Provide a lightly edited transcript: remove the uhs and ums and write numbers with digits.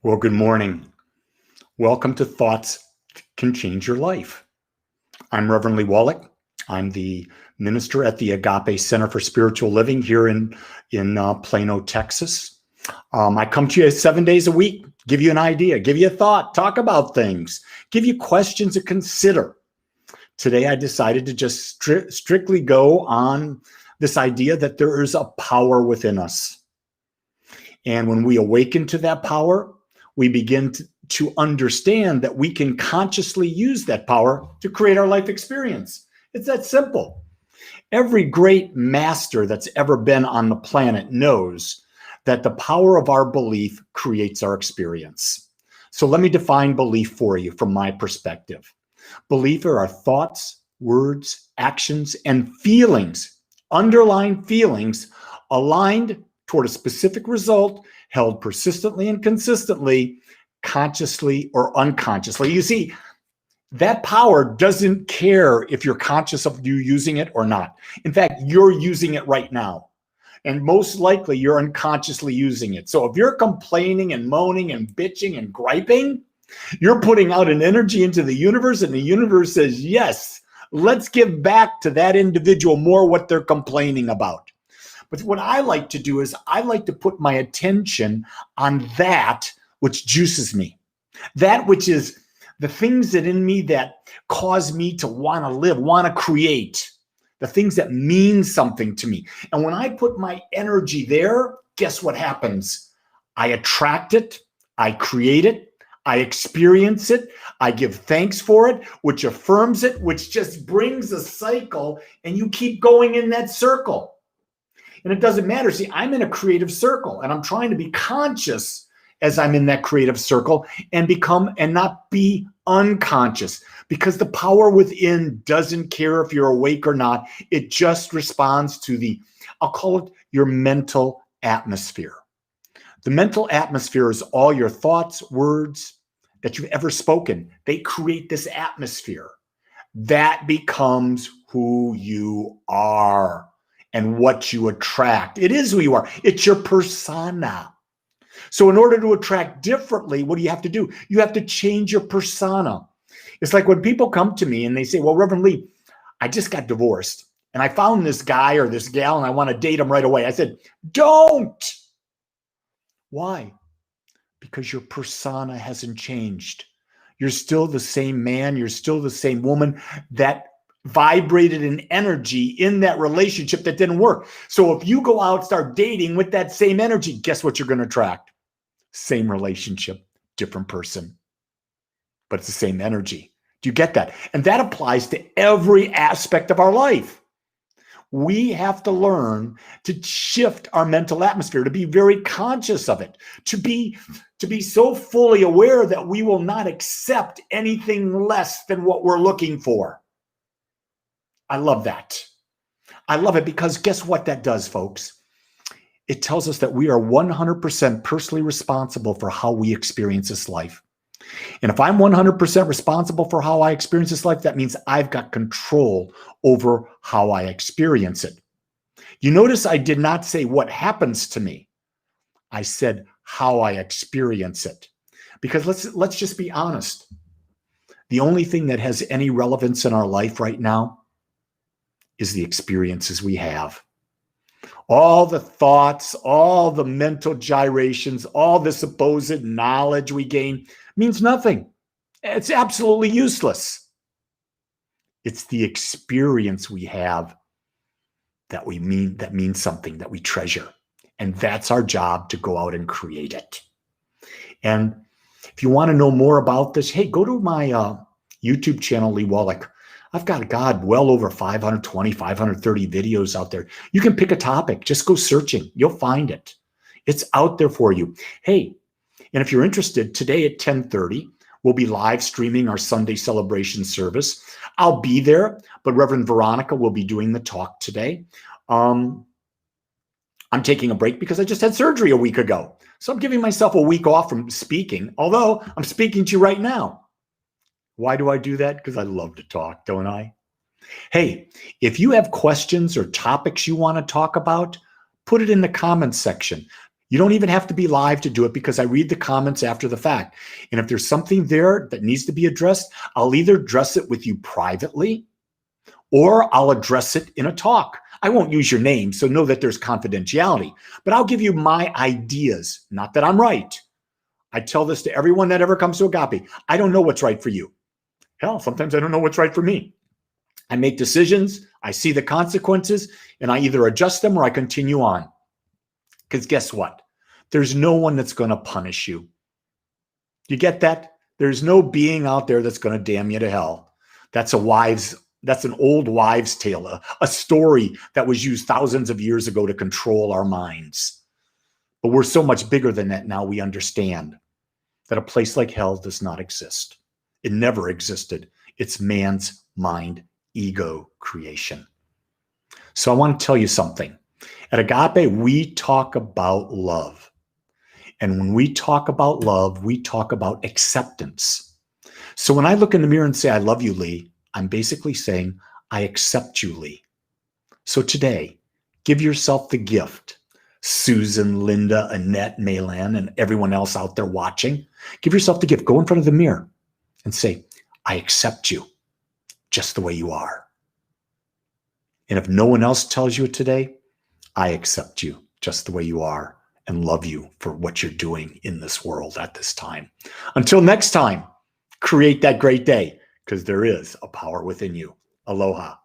Well, good morning. Welcome to Thoughts Can Change Your Life. I'm Reverend Lee Wallach. I'm the minister at the Agape Center for Spiritual Living here in Plano, Texas. I come to you 7 days a week, give you an idea, give you a thought, talk about things, give you questions to consider. Today, I decided to just strictly go on this idea that there is a power within us. And when we awaken to that power, we begin to understand that we can consciously use that power to create our life experience. It's that simple. Every great master that's ever been on the planet knows that the power of our belief creates our experience. So let me define belief for you from my perspective. Belief are our thoughts, words, actions, and feelings, underlying feelings aligned toward a specific result, held persistently and consistently, consciously or unconsciously. You see, that power doesn't care if you're conscious of you using it or not. In fact, you're using it right now. And most likely you're unconsciously using it. So if you're complaining and moaning and bitching and griping, you're putting out an energy into the universe, and the universe says, yes, let's give back to that individual more what they're complaining about. But what I like to do is I like to put my attention on that which juices me, that which is the things that in me that cause me to want to live, want to create, the things that mean something to me. And when I put my energy there, guess what happens? I attract it, I create it, I experience it, I give thanks for it, which affirms it, which just brings a cycle, and you keep going in that circle. And it doesn't matter. See, I'm in a creative circle, and I'm trying to be conscious as I'm in that creative circle and not be unconscious, because the power within doesn't care if you're awake or not. It just responds to I'll call it your mental atmosphere. The mental atmosphere is all your thoughts, words that you've ever spoken. They create this atmosphere. That becomes who you are and what you attract. It is who you are. It's your persona. So in order to attract differently, what do you have to do? You have to change your persona. It's like when people come to me and they say, well, Reverend Lee, I just got divorced and I found this guy or this gal and I want to date him right away. I said, don't. Why? Because your persona hasn't changed. You're still the same man. You're still the same woman that vibrated an energy in that relationship that didn't work. So if you go out, start dating with that same energy, guess what you're going to attract? Same relationship, different person, but it's the same energy. Do you get that? And that applies to every aspect of our life. We have to learn to shift our mental atmosphere, to be very conscious of it, to be so fully aware that we will not accept anything less than what we're looking for. I love that. I love it because guess what that does, folks? It tells us that we are 100% personally responsible for how we experience this life. And if I'm 100% responsible for how I experience this life, that means I've got control over how I experience it. You notice I did not say what happens to me. I said how I experience it. Because let's just be honest. The only thing that has any relevance in our life right now is the experiences we have. All the thoughts, all the mental gyrations, all the supposed knowledge we gain means nothing. It's absolutely useless. It's the experience we have that means something, that we treasure. And that's our job, to go out and create it. And if you want to know more about this, hey, go to my YouTube channel, Lee Wallach. I've got, well over 520, 530 videos out there. You can pick a topic. Just go searching. You'll find it. It's out there for you. Hey, and if you're interested, today at 10:30, we'll be live streaming our Sunday celebration service. I'll be there, but Reverend Veronica will be doing the talk today. I'm taking a break because I just had surgery a week ago. So I'm giving myself a week off from speaking, although I'm speaking to you right now. Why do I do that? Because I love to talk, don't I? Hey, if you have questions or topics you want to talk about, put it in the comments section. You don't even have to be live to do it because I read the comments after the fact. And if there's something there that needs to be addressed, I'll either address it with you privately or I'll address it in a talk. I won't use your name, so know that there's confidentiality, but I'll give you my ideas, not that I'm right. I tell this to everyone that ever comes to Agape. I don't know what's right for you. Hell, sometimes I don't know what's right for me. I make decisions, I see the consequences, and I either adjust them or I continue on. Because guess what? There's no one that's going to punish you. You get that? There's no being out there that's going to damn you to hell. That's an old wives' tale, a story that was used thousands of years ago to control our minds. But we're so much bigger than that now. We understand that a place like hell does not exist. It never existed. It's man's mind, ego creation. So I want to tell you something. At Agape, we talk about love. And when we talk about love, we talk about acceptance. So when I look in the mirror and say, I love you, Lee, I'm basically saying, I accept you, Lee. So today, give yourself the gift. Susan, Linda, Annette, Maylan, and everyone else out there watching, give yourself the gift. Go in front of the mirror and say, I accept you just the way you are. And if no one else tells you it today, I accept you just the way you are and love you for what you're doing in this world at this time. Until next time, create that great day because there is a power within you. Aloha.